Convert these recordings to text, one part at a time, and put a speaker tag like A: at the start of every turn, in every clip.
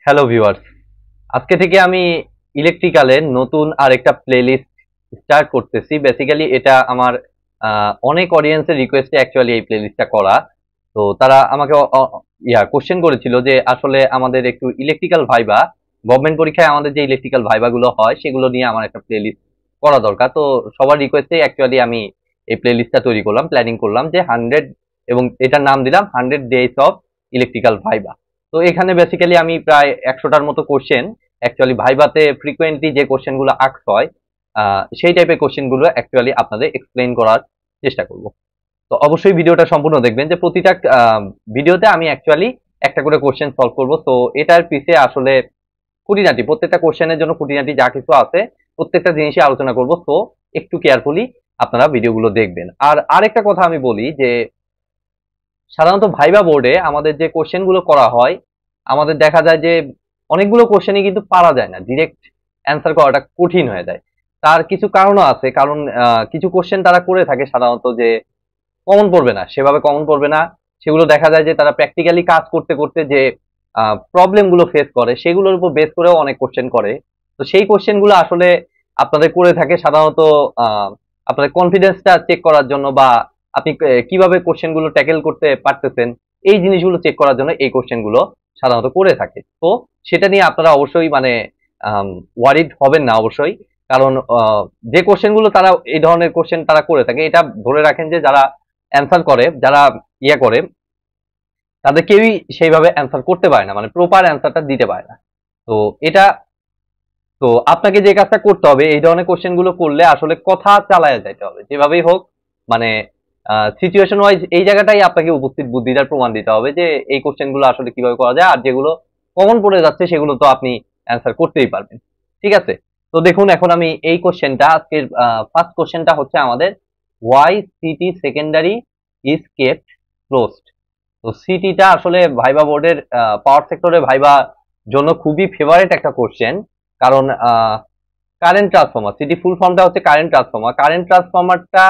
A: Hello viewers, আজকে থেকে আমি ইলেকট্রিক্যালের নতুন আরেকটা প্লেলিস্ট স্টার্ট করতেছি। বেসিক্যালি এটা আমার অনেক অডিয়েন্সের রিকোয়েস্টে অ্যাকচুয়ালি এই প্লেলিস্টটা করা। তো তারা আমাকে কোশ্চেন করেছিল যে আসলে আমাদের একটু ইলেকট্রিক্যাল ভাইবা, গভর্নমেন্ট পরীক্ষায় আমাদের যে ইলেকট্রিক্যাল ভাইবা গুলো হয় সেগুলো নিয়ে আমার একটা প্লেলিস্ট করা দরকার। তো সবার রিকোয়েস্টে অ্যাকচুয়ালি আমি এই প্লেলিস্টটা তৈরি করলাম, প্ল্যানিং করলাম যে 100, এবং এটার নাম দিলাম 100 ডেজ অফ ইলেকট্রিক্যাল ভাইবা। তো এখানে বেসিক্যালি আমি প্রায় 100টার মতো কোশ্চেন, অ্যাকচুয়ালি ভাইভাতে ফ্রিকোয়েন্টলি যে কোশ্চেন গুলো আস্ক হয় সেই টাইপের কোশ্চেন গুলো অ্যাকচুয়ালি আপনাদের এক্সপ্লেইন করার চেষ্টা করব। তো অবশ্যই ভিডিওটা সম্পূর্ণ দেখবেন, যে প্রতিটা ভিডিওতে আমি অ্যাকচুয়ালি একটা করে কোশ্চেন সলভ করব। তো এটার পিছে আসলে খুঁটিনাটি, প্রত্যেকটা কোশ্চেনের জন্য খুঁটিনাটি যা কিছু আছে প্রত্যেকটা জিনিসই আলোচনা করব। তো একটু কেয়ারফুলি আপনারা ভিডিওগুলো দেখবেন। আর আরেকটা কথা আমি বলি যে সাধারণত ভাইবা বোর্ডে আমাদের যে কোশ্চেন গুলো করা হয়, আমাদের দেখা যায় যে অনেকগুলো কোশ্চেনই কিন্তু পারা যায় না, ডিরেক্ট অ্যান্সার করাটা কঠিন হয়ে যায়। তার কিছু কারণও আছে, কারণ কিছু কোশ্চেন তারা করে থাকে সাধারণত যে কমন পড়বে না, সেভাবে কমন পড়বে না। সেগুলো দেখা যায় যে তারা প্র্যাকটিক্যালি কাজ করতে করতে যে প্রবলেম গুলো ফেস করে সেগুলোর উপর বেস করেও অনেক কোশ্চেন করে। তো সেই কোশ্চেন গুলো আসলে আপনাদের করে থাকে সাধারণত আপনাদের কনফিডেন্সটা চেক করার জন্য, বা আপনি কিভাবে কোশ্চেন গুলো ট্যাকেল করতে পারতেছেন এই জিনিসগুলো চেক করার জন্য এই কোশ্চেন গুলো সাধারণত করে থাকে। তো সেটা নিয়ে আপনারা অবশ্যই মানে ওয়ারিড হবেন না অবশ্যই। কারণ যে কোশ্চেন গুলো তারা এই ধরনের কোশ্চেন তারা করে থাকে, এটা ধরে রাখেন যে যারা অ্যান্সার করে, যারা করে তাদের কেউই সেইভাবে অ্যান্সার করতে পারে না, মানে প্রপার অ্যান্সারটা দিতে পারে না। তো এটা, তো আপনাকে যে কাজটা করতে হবে এই ধরনের কোশ্চেন গুলো করলে আসলে কথা চালায়া যাইতে হবে যেভাবেই হোক। মানে সিচুয়েশন ওয়াইজ এই জায়গাটাই আপনাকে উপস্থিত বুদ্ধিটার প্রমাণ দিতে হবে যে এই কোশ্চেন গুলো আসলে কিভাবে করা যায়, আর যেগুলো কমন পড়ে যাচ্ছে সেগুলো তো আপনি অ্যান্সার করতেই পারবেন। ঠিক আছে, তো দেখুন এখন আমি এই কোশ্চেনটা, আজকের ফার্স্ট কোশ্চেনটা হচ্ছে আমাদের, why CT secondary is kept closed. তো সিটিটা আসলে ভাইবা বোর্ডের পাওয়ার সেক্টরে ভাইবা জন্য খুবই ফেভারিট একটা কোশ্চেন। কারণ কারেন্ট ট্রান্সফর্মার, সিটি ফুল ফর্মটা হচ্ছে কারেন্ট ট্রান্সফর্মার। কারেন্ট ট্রান্সফর্মারটা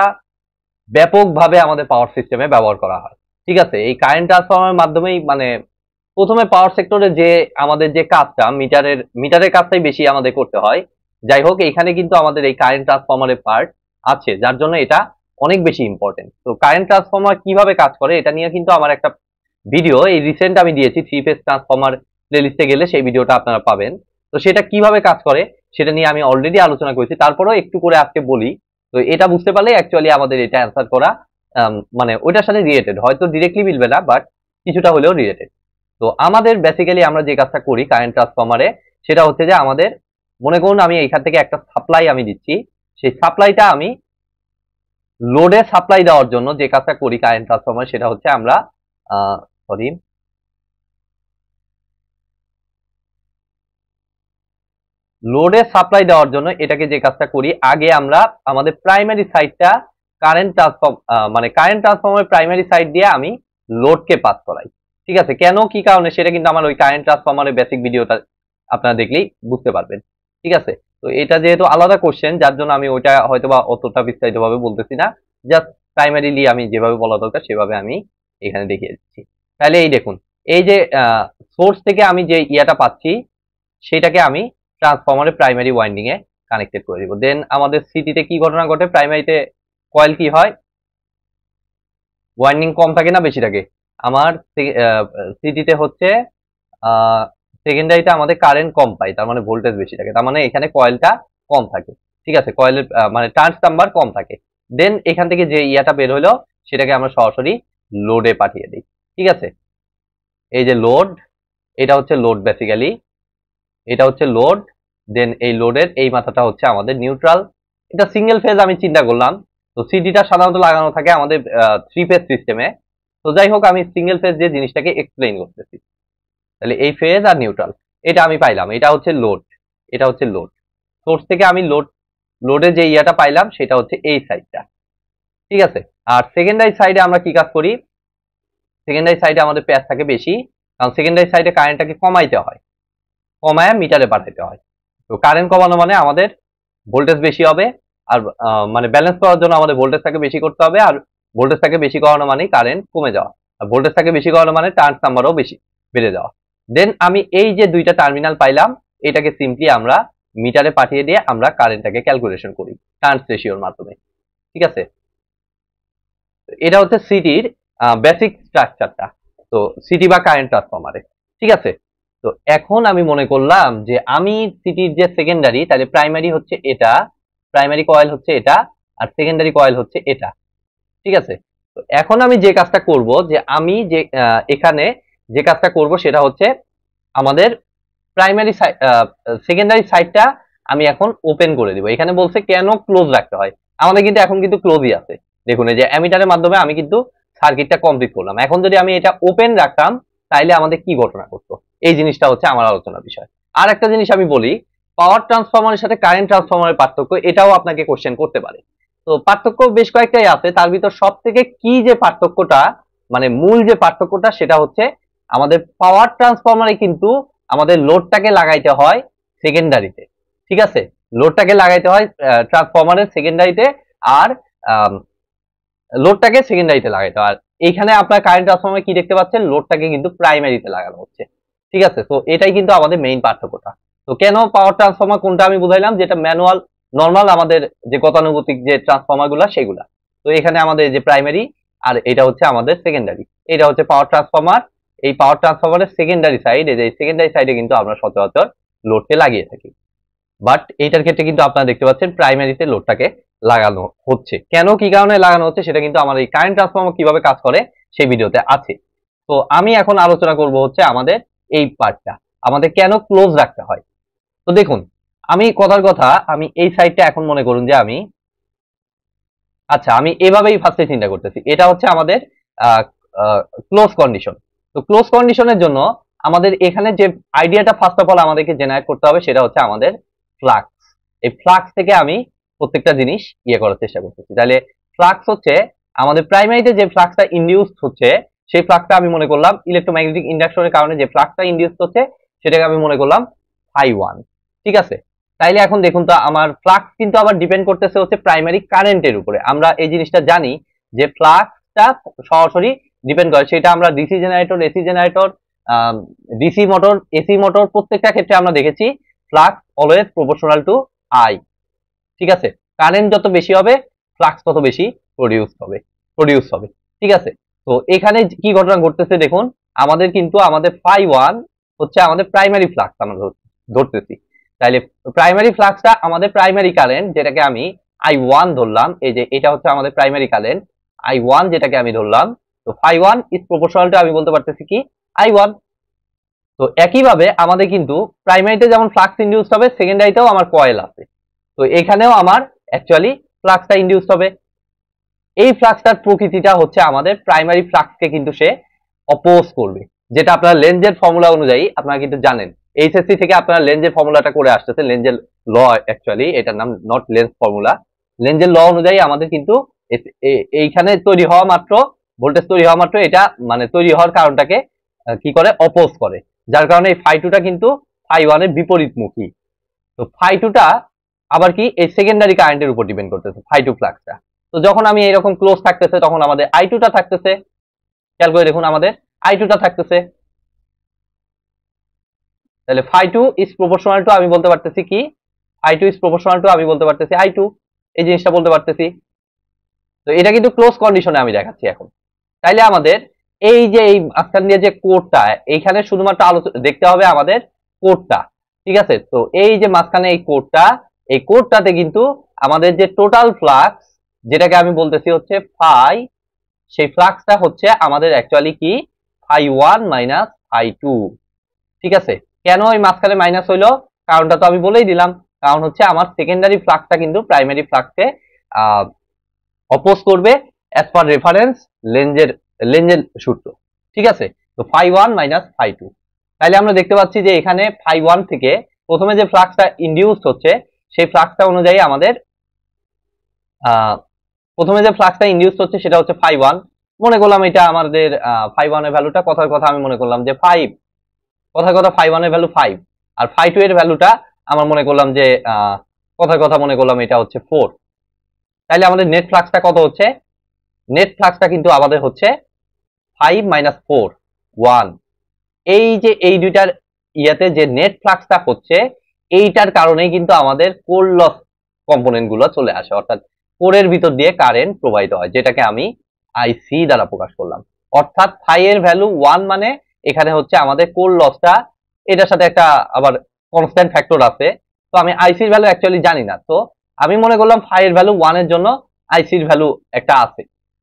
A: ব্যাপকভাবে আমাদের পাওয়ার সিস্টেমে ব্যবহার করা হয়। ঠিক আছে, এই কারেন্ট ট্রান্সফর্মারের মাধ্যমেই মানে প্রথমে পাওয়ার সেক্টরে যে আমাদের যে কাজটা, মিটারের কাজটাই বেশি আমাদের করতে হয়। যাই হোক, এখানে কিন্তু আমাদের এই কারেন্ট ট্রান্সফর্মারের পার্ট আছে, যার জন্য এটা অনেক বেশি ইম্পর্টেন্ট। তো কারেন্ট ট্রান্সফর্মার কিভাবে কাজ করে এটা নিয়ে কিন্তু আমার একটা ভিডিও এই রিসেন্ট আমি দিয়েছি, 3 ফেজ ট্রান্সফর্মার প্লেলিস্টে গেলে সেই ভিডিওটা আপনারা পাবেন। তো সেটা কিভাবে কাজ করে সেটা নিয়ে আমি অলরেডি আলোচনা করেছি, তারপরেও একটু করে আজকে বলি। তো এটা বুঝতে পারলে অ্যাকচুয়ালি আমাদের এটা অ্যান্সার করা মানে ওইটার সাথে রিলেটেড, হয়তো ডিরেক্টলি মিলবে না বাট কিছুটা হলেও রিলেটেড। তো আমাদের বেসিক্যালি আমরা যে কাজটা করি কারেন্ট ট্রান্সফর্মারে, সেটা হচ্ছে যে আমাদের, মনে করুন আমি এখান থেকে একটা সাপ্লাই আমি দিচ্ছি, সেই সাপ্লাইটা আমি লোডে সাপ্লাই দেওয়ার জন্য যে কাজটা করি কারেন্ট ট্রান্সফর্মার, সেটা হচ্ছে আমরা সরি লোডে সাপ্লাই দেওয়ার জন্য এটাকে যে কাজটা করি, আগে আমরা আমাদের প্রাইমারি সাইডটা কারেন্ট ট্রান্সফর্মার প্রাইমারি সাইড দিয়ে আমি লোডকে পাস করাই। ঠিক আছে, কেন কি কারণে সেটা কিন্তু আমার ওই কারেন্ট ট্রান্সফর্মারের বেসিক ভিডিওটা আপনারা দেখলেই বুঝতে পারবেন। ঠিক আছে, তো এটা যেহেতু আলাদা কোশ্চেন যার জন্য আমি ওইটা হয়তোবা অতটা বিস্তারিত ভাবে বলতেছি না, জাস্ট প্রাইমারিলি আমি যেভাবে বলা দরকার সেভাবে আমি এখানে দেখিয়ে দিচ্ছি। তাহলে এই দেখুন, এই যে সোর্স থেকে আমি যে ইয়াটা পাচ্ছি সেটাকে আমি ট্রান্সফরমারের প্রাইমারি ওয়াইন্ডিং এ কানেক্টেড করে দিব। দেন আমাদের সিটিতে কি ঘটনা ঘটে, প্রাইমারিতে কয়েল কি হয়, ওয়াইন্ডিং কম থাকে না বেশি থাকে? আমার সিটিতে হচ্ছে সেকেন্ডারিতে আমাদের কারেন্ট কম পাই, তার মানে ভোল্টেজ বেশি থাকে, তার মানে এখানে কয়েলটা কম থাকে। ঠিক আছে, কয়েলের মানে টার্নস নাম্বার কম থাকে। দেন এখান থেকে যে ইয়াটা বের হলো সেটাকে আমরা সরাসরি লোডে পাঠিয়ে দিই। ঠিক আছে, এই যে লোড, এটা হচ্ছে লোড বেসিক্যালি, এটা হচ্ছে লোড। দেন এই লোডের এই মাথাটা হচ্ছে আমাদের নিউট্রাল। এটা সিঙ্গেল ফেজ আমি চিন্তা করলাম। তো সিডিটা সাধারণত লাগানো থাকে আমাদের 3 ফেজ সিস্টেমে। তো যাই হোক, আমি সিঙ্গেল ফেজ যে জিনিসটাকে এক্সপ্লেইন করতেছি। তাহলে এই ফেজ আর নিউট্রাল এটা আমি পাইলাম, এটা হচ্ছে লোড, এটা হচ্ছে লোড। সোর্স থেকে আমি লোডে যে ইয়াটা পাইলাম সেটা হচ্ছে এই সাইডটা। ঠিক আছে, আর সেকেন্ডারি সাইডে আমরা কি কাজ করি, সেকেন্ডারি সাইডে আমাদের প্যাচ থাকে বেশি, কারণ সেকেন্ডারি সাইডে কারেন্টটাকে কমাইতে হয়, কমায় মিটারে পাঠাইতে হয়। তো কারেন্ট কমানো মানে আমাদের ভোল্টেজ বেশি হবে, আর মানে ব্যালেন্স করার জন্য আমাদের ভোল্টেজটাকে বেশি করতে হবে, আর ভোল্টেজটাকে বেশি করানো মানে কারেন্ট কমে যাওয়া, আর ভোল্টেজটাকে বেশি করানো মানে টার্নস নাম্বারও বেশি বেড়ে যাওয়া। দেন আমি এই যে দুইটা টার্মিনাল পাইলাম, এটাকে সিম্পলি আমরা মিটারে পাঠিয়ে দিয়ে আমরা কারেন্টটাকে ক্যালকুলেশন করি টার্নস রেশিওর মাধ্যমে। ঠিক আছে, এটা হচ্ছে সিটির বেসিক স্ট্রাকচারটা, তো সিটি বা কারেন্ট ট্রান্সফরমারে। ঠিক আছে, তো এখন আমি মনে করলাম যে আমি সিটির যে সেকেন্ডারি, তাহলে প্রাইমারি হচ্ছে এটা, প্রাইমারি কয়েল হচ্ছে এটা, আর সেকেন্ডারি কয়েল হচ্ছে এটা। ঠিক আছে, তো এখন আমি যে কাজটা করব, যে আমি যে এখানে যে কাজটা করব সেটা হচ্ছে আমাদের প্রাইমারি সেকেন্ডারি সাইডটা আমি এখন ওপেন করে দিব। এখানে বলছে কেন ক্লোজ রাখতে হয়, আমাদের কিন্তু এখন কিন্তু ক্লোজই আছে। দেখুন এই যে অ্যামিটারের মাধ্যমে আমি কিন্তু সার্কিটটা কমপ্লিট করলাম। এখন যদি আমি এটা ওপেন রাখতাম তাইলে আমাদের কি ঘটনা ঘটতো, এই জিনিসটা হচ্ছে আমার আলোচনার বিষয়। আর একটা জিনিস আমি বলি, পাওয়ার ট্রান্সফরমারের সাথে কারেন্ট ট্রান্সফরমারের পার্থক্য, এটাও আপনাকে কোশ্চেন করতে পারে। তো পার্থক্য বেশ কয়েকটাই আছে, তার ভিতর সব থেকে কি যে পার্থক্যটা, মানে মূল যে পার্থক্যটা, সেটা হচ্ছে আমাদের পাওয়ার ট্রান্সফরমারে কিন্তু আমাদের লোডটাকে লাগাইতে হয় সেকেন্ডারিতে। ঠিক আছে, লোডটাকে লাগাইতে হয় ট্রান্সফরমারের সেকেন্ডারিতে, আর লোডটাকে সেকেন্ডারিতে লাগাইতে হয়। আর এইখানে আপনার কারেন্ট ট্রান্সফরমারে কি দেখতে পাচ্ছেন, লোডটাকে কিন্তু প্রাইমারিতে লাগানো হচ্ছে। ঠিক আছে, তো এটাই কিন্তু আমাদের মেইন পার্থক্যটা। তো কেন পাওয়ার ট্রান্সফরমার কোনটা আমি বুঝাইলাম, যেটা ম্যানুয়াল নর্মাল আমাদের যে গতানুগতিক যে ট্রান্সফরমার গুলা সেগুলা। তো এখানে আমাদের যে প্রাইমারি, আর এটা হচ্ছে আমাদের সেকেন্ডারি, এটা হচ্ছে পাওয়ার ট্রান্সফরমার। এই পাওয়ার ট্রান্সফরমারের সেকেন্ডারি সাইড, এই সেকেন্ডারি সাইডে কিন্তু আমরা সচরাচর লোডকে লাগিয়ে থাকি। বাট এইটার ক্ষেত্রে কিন্তু আপনারা দেখতে পাচ্ছেন প্রাইমারিতে লোডটাকে লাগানো হচ্ছে। কেন, কি কারণে লাগানো হচ্ছে, সেটা কিন্তু আমার এই কারেন্ট ট্রান্সফরমার কিভাবে কাজ করে সেই ভিডিওতে আছে। তো আমি এখন আলোচনা করব হচ্ছে আমাদের এই পার্টটা, আমাদের কেন ক্লোজ রাখতে হয়। তো দেখুন, আমি কথার কথা, আমি এই সাইডটা এখন মনে করুন যে আমি, আচ্ছা আমি এভাবেই ফার্স্টে চিন্তা করতেছি, এটা হচ্ছে আমাদের ক্লোজ কন্ডিশন। তো ক্লোজ কন্ডিশনের জন্য আমাদের এখানে যে আইডিয়াটা ফার্স্ট অফ অল আমাদেরকে জেনারেট করতে হবে সেটা হচ্ছে আমাদের ফ্লাক্স। এই ফ্লাক্স থেকে আমি প্রত্যেকটা জিনিস ইয়ে করার চেষ্টা করতেছি। তাহলে ফ্লাক্স হচ্ছে আমাদের প্রাইমারিতে যে ফ্লাক্সটা ইনডিউসড হচ্ছে, সেই ফ্লাক্সটা আমি মনে করলাম ইলেকট্রোম্যাগনেটিক ইন্ডাকশনের কারণে যে ফ্লাক্সটা ইনডিউসড হচ্ছে সেটাকে আমি মনে করলাম φ1। ঠিক আছে, তাইলে এখন দেখুন তো আমার ফ্লাক্স কিন্তু আবার ডিপেন্ড করতেছে হচ্ছে প্রাইমারি কারেন্টের উপরে। আমরা এই জিনিসটা জানি যে ফ্লাক্সটা সরাসরি ডিপেন্ড করে, সেটা আমরা DC generator, AC generator, DC motor, AC motor, প্রত্যেকটা ক্ষেত্রে আমরা দেখেছি flux always proportional to I. ঠিক আছে, কারেন্ট যত বেশি হবে ফ্লাক্স তত বেশি প্রডিউস হবে। ঠিক আছে, তো এখানে কি ঘটনা ঘটতেছে দেখুন, আমাদের কিন্তু আমাদের φ1 হচ্ছে আমাদের প্রাইমারি ফ্লাক্স আমরা ধরতেছি। তাইলে প্রাইমারি ফ্লাক্সটা আমাদের প্রাইমারি কারেন্ট, যেটাকে আমি I1 ধরলাম, এই যে এটা হচ্ছে আমাদের প্রাইমারি কারেন্ট I1, যেটাকে আমি ধরলাম। তো φ1 ইজ প্রপোর্শনাল টু, আমি বলতে পারতেছি কি, I1। তো একইভাবে আমাদের কিন্তু প্রাইমারিতে যেমন ফ্লাক্স ইনডিউস হবে, সেকেন্ডারিতেও আমার কয়েল আছে। তো এখানেও আমার অ্যাকচুয়ালি ফ্লাক্সটা ইনডিউস হবে। এই ফ্লাক্সটার প্রকৃতিটা হচ্ছে আমাদের প্রাইমারি ফ্লাক্সকে কিন্তু সে অপোজ করবে, যেটা আপনারা লেনজের ফর্মুলা অনুযায়ী আপনারা কিন্তু জানেন। এইচএসসি থেকে আপনারা লেনজের ফর্মুলাটা করে আসতেছে, লেনজের ল, অ্যাকচুয়ালি এটার নাম নট লেন্স ফর্মুলা। লেনজের ল অনুযায়ী আমাদের কিন্তু এইখানে তৈরি হওয়া মাত্র, ভোল্টেজ তৈরি হওয়া মাত্র এটা মানে তৈরি হওয়ার কারণটাকে কি করে, অপোজ করে। যার কারণে এই φ2টা কিন্তু φ1 এর বিপরীতমুখী। তো φ2টা আবার কি, এই সেকেন্ডারি কারেন্টের উপর ডিপেন্ড করতেছে φ2 ফ্লাক্সটা। তো যখন আমি এরকম ক্লোজ থাকতেছে তখন আমাদের I2টা থাকতেছে, খেয়াল করে দেখুন আমাদের I2টা থাকতেছে। তাহলে φ2 ইজ প্রপোর্শনাল টু, আমি বলতে পারতেছি কি, φ2 ইজ প্রপোর্শনাল টু, আমি বলতে পারতেছি I2, এই জিনিসটা বলতে পারতেছি। তো এটা কিন্তু ক্লোজ কন্ডিশনে আমি দেখাচ্ছি এখন। তাইলে আমাদের এই যে এই মাঝখান দিয়ে যে কোডটা, এইখানে শুধুমাত্র দেখতে হবে আমাদের কোডটা। ঠিক আছে, তো এই যে মাঝখানে এই কোডটা, এই কোডটাতে কিন্তু আমাদের যে টোটাল ফ্লাক্স, যেটাকে আমি বলতেছি হচ্ছে ফাই, সেই ফ্লাক্সটা হচ্ছে আমাদের অ্যাকচুয়ালি কি, φ1 মাইনাস φ2। ঠিক আছে, কেন এই মাঝখানে মাইনাস হইলো, কারণটা তো আমি বলেই দিলাম। কারণ হচ্ছে আমার সেকেন্ডারি ফ্লাক্সটা কিন্তু প্রাইমারি ফ্লাক্সকে অপোজ করবে অ্যাজ পার রেফারেন্স লেনজের সূত্র। ঠিক আছে, তো φ1 মাইনাস φ2। তাইলে আমরা দেখতে পাচ্ছি যে এখানে φ1 থেকে প্রথমে যে ফ্লাক্সটা ইনডিউসড হচ্ছে সেই ফ্লাক্সটা অনুযায়ী আমাদের প্রথমে যে ফ্লাক্সটা ইনডিউসড হচ্ছে সেটা হচ্ছে φ1। মনে করলাম এটা আমাদের φ1 এর ভ্যালুটা, কথার কথা আমি মনে করলাম যে 5, কথার কথা φ1 এর ভ্যালু 5, আর φ2 এর ভ্যালুটা আমার মনে করলাম যে কথার কথা মনে করলাম এটা হচ্ছে 4। তাইলে আমাদের নেট ফ্লাক্সটা কত হচ্ছে, নেট ফ্লাক্সটা কিন্তু আমাদের হচ্ছে 5 মাইনাস 4, 1। এই যে এই দুইটার ইয়াতে যে নেট ফ্লাক্সটা হচ্ছে, এইটার কারণেই কিন্তু আমাদের কোর লস কম্পোনেন্ট গুলো চলে আসে, অর্থাৎ কোরের ভিতর দিয়ে কারেন্ট প্রবাহিত হয়, যেটাকে আমি আইসি দ্বারা প্রকাশ করলাম। অর্থাৎ ফাই এর ভ্যালু 1 মানে এখানে হচ্ছে আমাদের কোর লসটা, এটার সাথে একটা আবার কনস্ট্যান্ট ফ্যাক্টর আছে। তো আমি আইসির ভ্যালু অ্যাকচুয়ালি জানি না, তো আমি মনে করলাম ফাই এর ভ্যালু 1 এর জন্য আইসির ভ্যালু একটা আছে।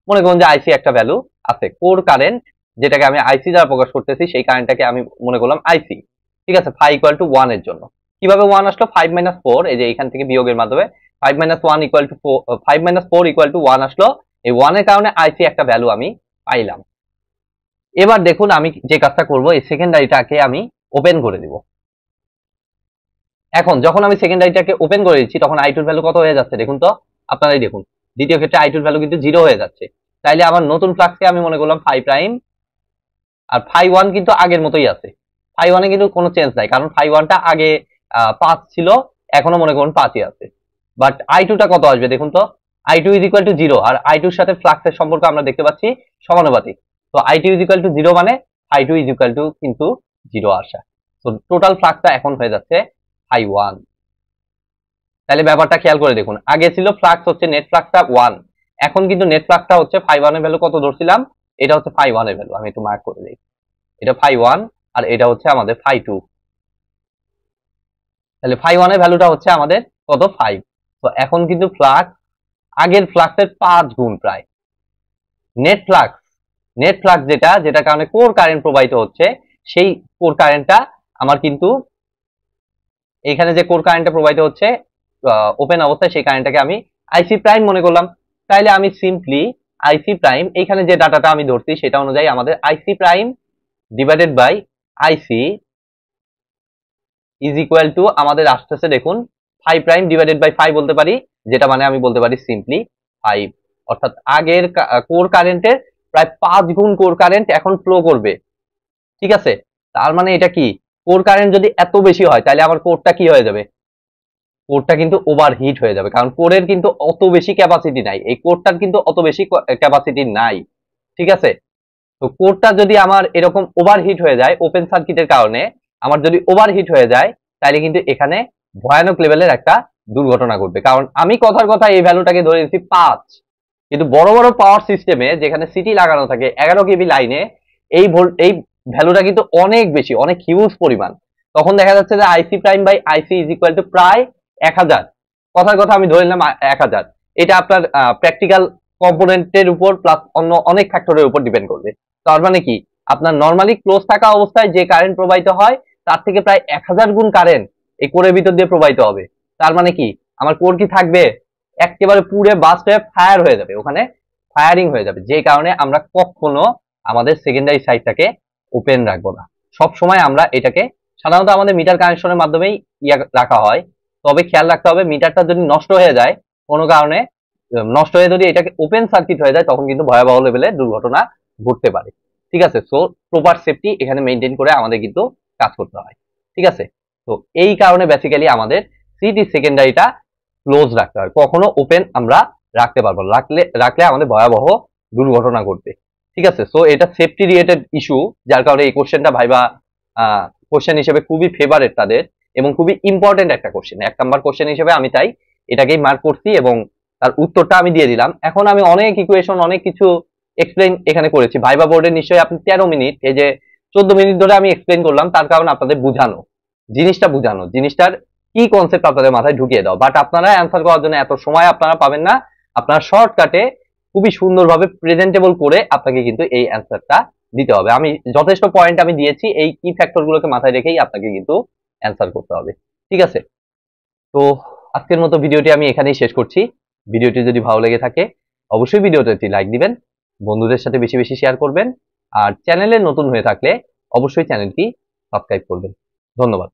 A: মনে করুন যে আইসি একটা ভ্যালু আছে, কোর কারেন্ট যেটাকে আমি আইসি দ্বারা প্রকাশ করতেছি, সেই কারেন্টটাকে আমি মনে করলাম আইসি। ঠিক আছে, ফাই ইকুয়াল টু 1 এর জন্য কিভাবে 1 আসলো? 5 মাইনাস 4, এই যে এখান থেকে বিয়োগের মাধ্যমে 5 minus 1 equal to 4, 5 minus 4 equal to 1 আসলো। এই 1 এর কারণে আইসি একটা ভ্যালু আমি পাইলাম। এবার দেখুন আমি যে কাজটা করব, এই সেকেন্ডারিটাকে আমি ওপেন করে দিব। এখন যখন আমি সেকেন্ডারিটাকে ওপেন করে দিচ্ছি, তখন আই2 এর ভ্যালু কত হয়ে যাচ্ছে দেখুন তো, আপনারাই দেখুন। দ্বিতীয় ক্ষেত্রে আই2 এর ভ্যালু কিন্তু 0 হয়ে যাচ্ছে। তাইলে আমার নতুন ফ্লাক্সকে আমি মনে করলাম ফাই প্রাইম, আর ফাই 1 কিন্তু আগের মতোই আছে। ফাই 1 এ কিন্তু কোনো চেঞ্জ নাই, কারণ ফাই 1টা আগে 5 ছিল, এখনো মনে করুন 5ই আছে। বাট আই2টা কত আসবে দেখুন তো, আই2 ইজ ইকুয়াল টু 0, আর আই2 এর সাথে ফ্লাক্সের সম্পর্ক আমরা দেখতে পাচ্ছি সমানুপাতিক। তো আই2 ইজ ইকুয়াল টু 0 মানে আই2 ইজ ইকুয়াল টু কিন্তু 0 আসা। তো টোটাল ফ্লাক্সটা এখন হয়ে যাচ্ছে ফাই 1। তাহলে ব্যাপারটা খেয়াল করে দেখুন, আগে ছিল ফ্লাক্স হচ্ছে নেট ফ্লাক্সটা 1, এখন কিন্তু নেট ফ্লাক্সটা হচ্ছে ফাই 1 এর ভ্যালু কত ধরছিলাম, এটা হচ্ছে ফাই 1 এর ভ্যালু, আমি একটু মার্ক করে দিই। এটা ফাই 1 আর এটা হচ্ছে আমাদের ফাই 2। তাহলে ফাই 1 এর ভ্যালুটা হচ্ছে আমাদের কত, 5। তো এখন কিন্তু ফ্লাক্স আগের ফ্লাক্সের 5 গুণ প্রায়। নেট ফ্লাক্স, নেট ফ্লাক্স যেটার কারণে কোর কারেন্ট প্রবাহিত হচ্ছে, সেই কোর কারেন্টটা আমার কিন্তু এখানে যে কোর কারেন্টটা প্রবাহিত হচ্ছে ওপেন অবস্থায়, সেই কারেন্টটাকে আমি আইসি প্রাইম মনে করলাম। তাইলে আমি সিম্পলি আইসি প্রাইম, এখানে যে ডাটাটা আমি ধরছি সেটা অনুযায়ী আমাদের IC prime divided by IC is equal to আমাদের আসতেছে দেখুন 5 প্রাইম ডিভাইডেড বাই 5 বলতে পারি, যেটা মানে আমি বলতে পারি সিম্পলি 5। অর্থাৎ আগের কোর কারেন্টের প্রায় 5 গুণ কোর কারেন্ট এখন ফ্লো করবে। ঠিক আছে, তার মানে এটা কি, কোর কারেন্ট যদি এত বেশি হয় তাহলে আমার কোরটা কি হয়ে যাবে, কোরটা কিন্তু ওভারহিট হয়ে যাবে, কারণ কোরের কিন্তু অত বেশি ক্যাপাসিটি নাই, এই কোরটার কিন্তু অত বেশি ক্যাপাসিটি নাই। ঠিক আছে, তো কোরটা যদি আমার এরকম ওভারহিট হয়ে যায় ওপেন সার্কিটের কারণে, আমার যদি ওভারহিট হয়ে যায়, তাহলে কিন্তু এখানে ভয়ানক লেভেলের একটা দুর্ঘটনা ঘটবে। কারণ আমি কথার কথা এই ভ্যালুটাকে ধরে নিচ্ছি 5, কিন্তু বড় বড় পাওয়ার সিস্টেমে যেখানে সিটি লাগানো থাকে 11 কেভি লাইনে, এই ভ্যালুটা কিন্তু অনেক বেশি, অনেক হিউজ পরিমাণ। তখন দেখা যাচ্ছে যে IC prime by IC is equal to প্রায় 1000। কথার কথা আমি ধরে নিলাম 1000। এটা আপনার প্র্যাকটিক্যাল কম্পোনেন্টের উপর প্লাস অন্য অনেক ফ্যাক্টরের উপর ডিপেন্ড করবে। তার মানে কি, আপনার নর্মালি ক্লোজ থাকা অবস্থায় যে কারেন্ট প্রবাহিত হয় তার থেকে প্রায় 1000 গুণ কারেন্ট এই কোরের ভিতর দিয়ে প্রবাহিত হবে। তার মানে কি, আমার কোর কি থাকবে, একেবারে পুরে বাস্ট হয়ে ফায়ার হয়ে যাবে, ওখানে ফায়ারিং হয়ে যাবে। যে কারণে আমরা কখনো আমাদের সেকেন্ডারি সাইডটাকে ওপেন রাখবো না। সব সময় আমরা এটাকে সাধারণত আমাদের মিটার কানেকশনের মাধ্যমেই রাখা হয়। তবে খেয়াল রাখতে হবে, মিটারটা যদি নষ্ট হয়ে যায় কোনো কারণে, নষ্ট হয়ে যদি এটাকে ওপেন সার্কিট হয়ে যায়, তখন কিন্তু ভয়াবহ লেভেলের দুর্ঘটনা ঘটতে পারে। ঠিক আছে, সো প্রপার সেফটি এখানে মেনটেন করে আমাদের কিন্তু কাজ করতে হয়। ঠিক আছে, তো এই কারণে বেসিক্যালি আমাদের সিটি সেকেন্ডারিটা ক্লোজ রাখতে হয়, কখনো ওপেন আমরা রাখতে পারবো না, রাখলে আমাদের ভয়াবহ দুর্ঘটনা ঘটবে। ঠিক আছে, সো এটা সেফটি রিলেটেড ইস্যু, যার কারণে এই কোশ্চেনটা ভাইবা কোশ্চেন হিসেবে খুবই ফেভারেট তাদের, এবং খুবই ইম্পর্টেন্ট একটা কোশ্চেন, 1 নাম্বার কোশ্চেন হিসেবে আমি তাই এটাকেই মার্ক করছি এবং তার উত্তরটা আমি দিয়ে দিলাম। এখন আমি অনেক ইকুয়েশন অনেক কিছু এক্সপ্লেইন এখানে করেছি। ভাইবা বোর্ডে নিশ্চয়ই আপনি 13 মিনিট, এই যে 14 মিনিট ধরে আমি এক্সপ্লেইন করলাম, তার কারণ আপনাদের বুঝানো, জিনিসটার কি কনসেপ্ট আপনাদের মাথায় ঢুকিয়ে দাও। বাট আপনারা অ্যান্সার করার জন্য এত সময় আপনারা পাবেন না, আপনারা শর্টকাটে খুবই সুন্দরভাবে প্রেজেন্টেবল করে আপনাকে কিন্তু এই অ্যান্সারটা দিতে হবে। আমি যথেষ্ট পয়েন্ট আমি দিয়েছি, এই কি ফ্যাক্টর গুলোকে মাথায় রেখেই আপনাকে কিন্তু অ্যান্সার করতে হবে। ঠিক আছে, তো আজকের মতো ভিডিওটি আমি এখানেই শেষ করছি। ভিডিওটি যদি ভালো লেগে থাকে অবশ্যই ভিডিওতে একটি লাইক দিবেন, বন্ধুদের সাথে বেশি বেশি শেয়ার করবেন, আর চ্যানেলে নতুন হয়ে থাকলে অবশ্যই চ্যানেলটি সাবস্ক্রাইব করবেন। ধন্যবাদ।